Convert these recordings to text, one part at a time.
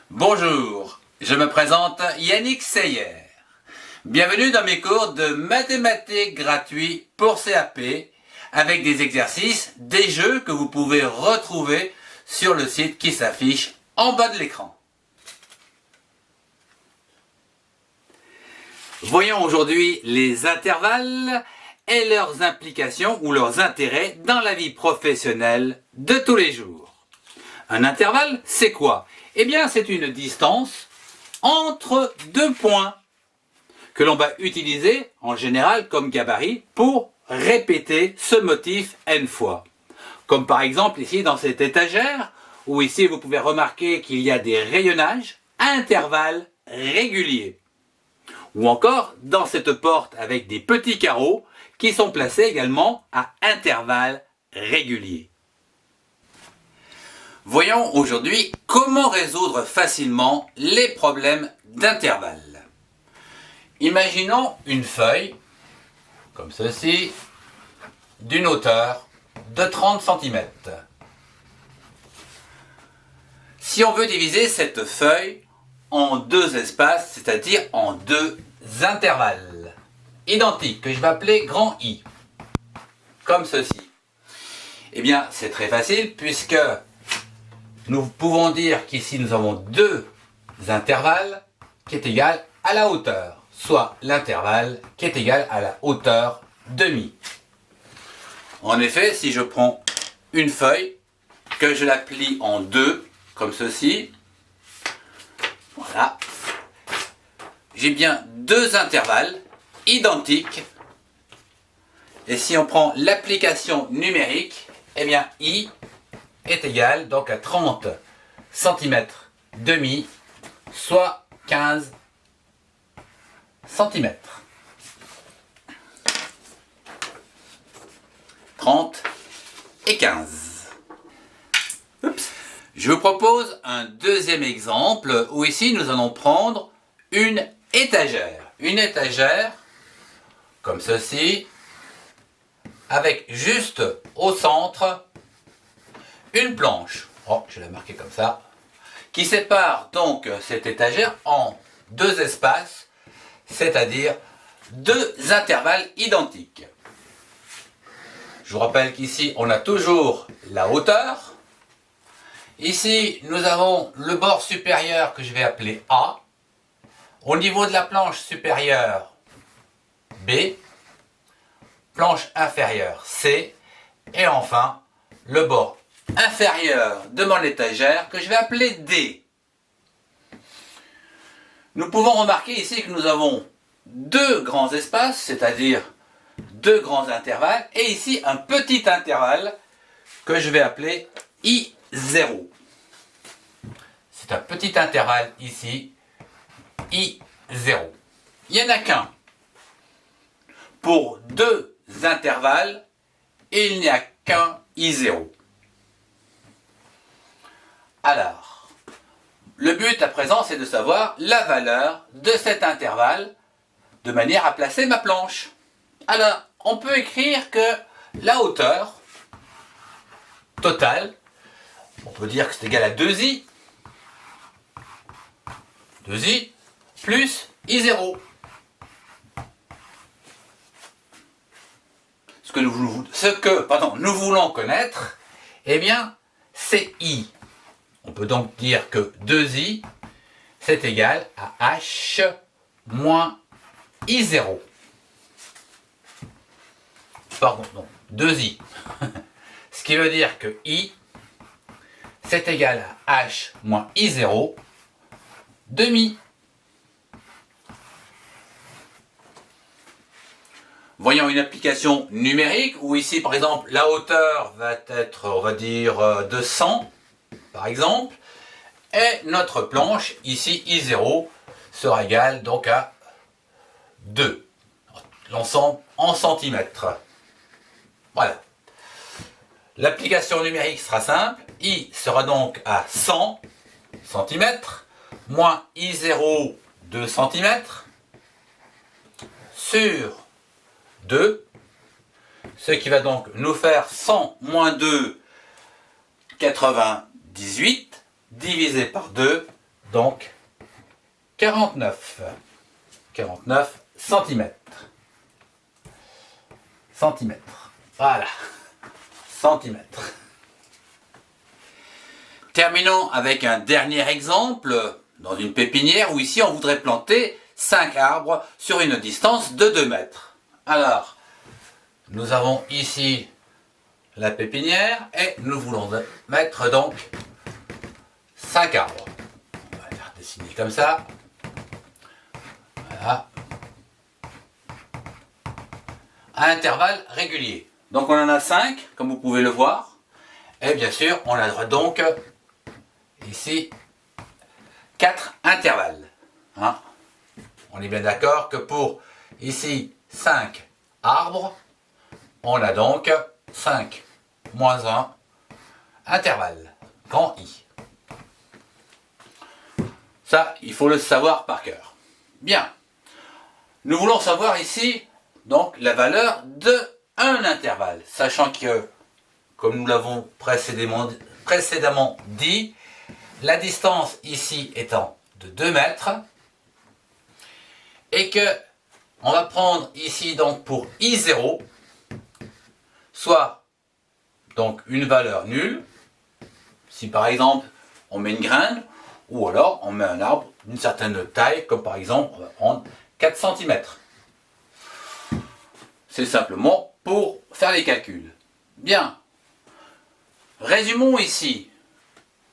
Bonjour, je me présente Yannick Seyer. Bienvenue dans mes cours de mathématiques gratuits pour CAP avec des exercices, des jeux que vous pouvez retrouver sur le site qui s'affiche en bas de l'écran. Voyons aujourd'hui les intervalles et leurs implications ou leurs intérêts dans la vie professionnelle de tous les jours. Un intervalle, c'est quoi? Eh bien, c'est une distance entre deux points que l'on va utiliser en général comme gabarit pour répéter ce motif n fois. Comme par exemple ici dans cette étagère, où ici vous pouvez remarquer qu'il y a des rayonnages à intervalles réguliers. Ou encore dans cette porte avec des petits carreaux qui sont placés également à intervalles réguliers. Voyons aujourd'hui comment résoudre facilement les problèmes d'intervalles. Imaginons une feuille, comme ceci, d'une hauteur de 30 cm. Si on veut diviser cette feuille en deux espaces, c'est-à-dire en deux intervalles identiques, que je vais appeler grand I, comme ceci, eh bien c'est très facile puisque nous pouvons dire qu'ici nous avons deux intervalles qui est égal à la hauteur, soit l'intervalle qui est égal à la hauteur demi. En effet, si je prends une feuille, que je la plie en deux, comme ceci, voilà, j'ai bien deux intervalles identiques. Et si on prend l'application numérique, eh bien I est égal donc à 30 cm demi, soit 15 cm. 30 et 15. Oups. Je vous propose un deuxième exemple où ici nous allons prendre une étagère. Une étagère comme ceci, avec juste au centre une planche, je vais la marquer comme ça, qui sépare donc cette étagère en deux espaces, c'est-à-dire deux intervalles identiques. Je vous rappelle qu'ici on a toujours la hauteur. Ici nous avons le bord supérieur que je vais appeler A. Au niveau de la planche supérieure, B. Planche inférieure, C. Et enfin le bord inférieur de mon étagère que je vais appeler D. Nous pouvons remarquer ici que nous avons deux grands espaces, c'est-à-dire deux grands intervalles, et ici un petit intervalle que je vais appeler I0. C'est un petit intervalle ici, I0. Il n'y en a qu'un. Pour deux intervalles, il n'y a qu'un I0. Alors, le but à présent, c'est de savoir la valeur de cet intervalle de manière à placer ma planche. Alors, on peut écrire que la hauteur totale, on peut dire que c'est égal à 2i, 2i plus i0. Ce que nous voulons connaître, eh bien, c'est i. On peut donc dire que 2i, c'est égal à h moins i0. Pardon, non, 2i. Ce qui veut dire que i, c'est égal à h moins i0 demi. Voyons une application numérique où ici, par exemple, la hauteur va être, on va dire, de 100, par exemple, et notre planche, ici, I0, sera égale donc à 2. L'ensemble en centimètres. Voilà. L'application numérique sera simple. I sera donc à 100 cm, moins I0, 2 cm, sur 2, ce qui va donc nous faire 100 moins 2, 98, divisé par 2, donc 49 centimètres. Voilà, centimètres. Terminons avec un dernier exemple dans une pépinière où ici on voudrait planter 5 arbres sur une distance de 2 mètres. Alors, nous avons ici la pépinière et nous voulons mettre donc 5 arbres. On va les dessiner comme ça. Voilà. À intervalles réguliers. Donc on en a 5, comme vous pouvez le voir. Et bien sûr, on a donc ici 4 intervalles. Hein? On est bien d'accord que pour ici 5 arbres, on a donc 5 moins 1 intervalle, grand I. Ça, il faut le savoir par cœur. Bien. Nous voulons savoir ici donc la valeur de un intervalle, sachant que, comme nous l'avons précédemment dit, la distance ici étant de 2 mètres, et que on va prendre ici donc pour I0, soit donc une valeur nulle, si par exemple on met une graine, ou alors on met un arbre d'une certaine taille, comme par exemple on va prendre 4 cm. C'est simplement pour faire les calculs. Bien. Résumons ici.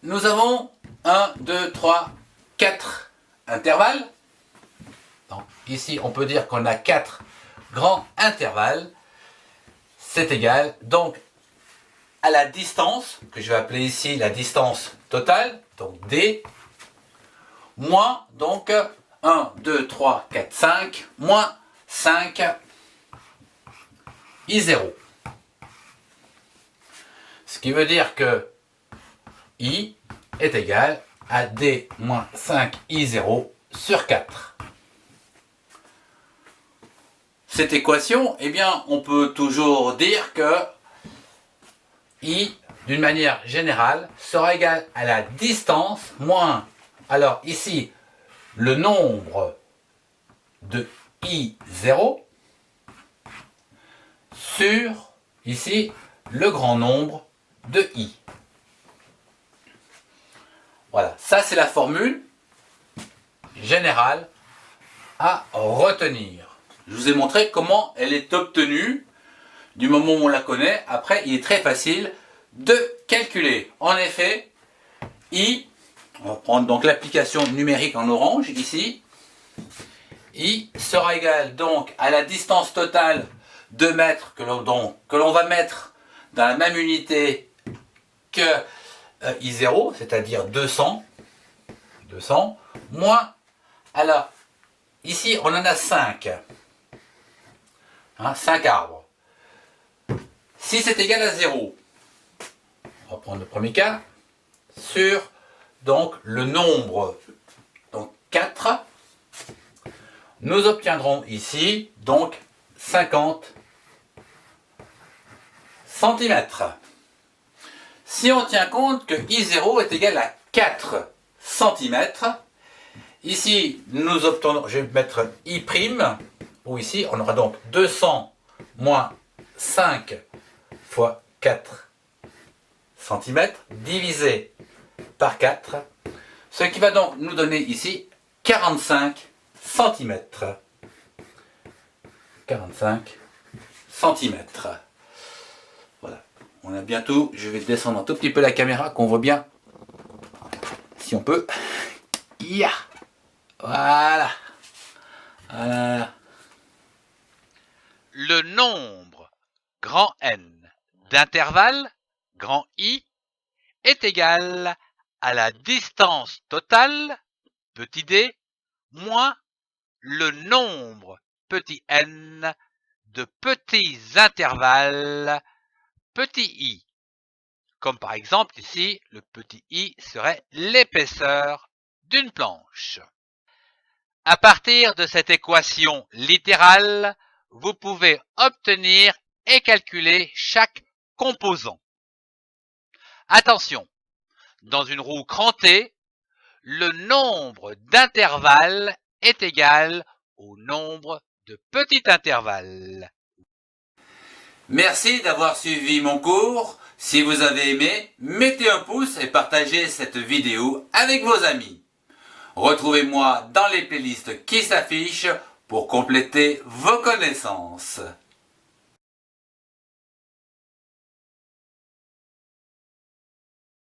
Nous avons 1, 2, 3, 4 intervalles. Donc, ici, on peut dire qu'on a 4 grands intervalles. C'est égal donc à la distance, que je vais appeler ici la distance totale, donc D, moins donc 1, 2, 3, 4, 5, moins 5 I0. Ce qui veut dire que I est égal à D moins 5 I0 sur 4. Cette équation, eh bien, on peut toujours dire que I, d'une manière générale, sera égal à la distance moins, alors ici, le nombre de I0 sur, ici, le grand nombre de I. Voilà, ça c'est la formule générale à retenir. Je vous ai montré comment elle est obtenue. Du moment où on la connaît, après il est très facile de calculer. En effet, I, on va prendre donc l'application numérique en orange ici, I sera égal donc à la distance totale de mètres que l'on va mettre dans la même unité que I0, c'est-à-dire 200, moins, alors, ici on en a 5, 5 arbres. Si c'est égal à 0, on va prendre le premier cas, sur donc le nombre, donc 4, nous obtiendrons ici donc 50 cm. Si on tient compte que I0 est égal à 4 cm, ici nous obtenons, je vais mettre I', ou ici on aura donc 200 moins 5 fois 4 cm divisé par 4, ce qui va donc nous donner ici 45 cm. 45 cm. Voilà. On a bientôt, je vais descendre un tout petit peu la caméra, qu'on voit bien, si on peut. Yeah. Voilà. Voilà. Le nombre grand N d'intervalles grand I est égal à la distance totale petit d moins le nombre petit n de petits intervalles petit i. Comme par exemple ici, le petit i serait l'épaisseur d'une planche. À partir de cette équation littérale, vous pouvez obtenir et calculer chaque composant. Attention, dans une roue crantée, le nombre d'intervalles est égal au nombre de petits intervalles. Merci d'avoir suivi mon cours. Si vous avez aimé, mettez un pouce et partagez cette vidéo avec vos amis. Retrouvez-moi dans les playlists qui s'affichent pour compléter vos connaissances.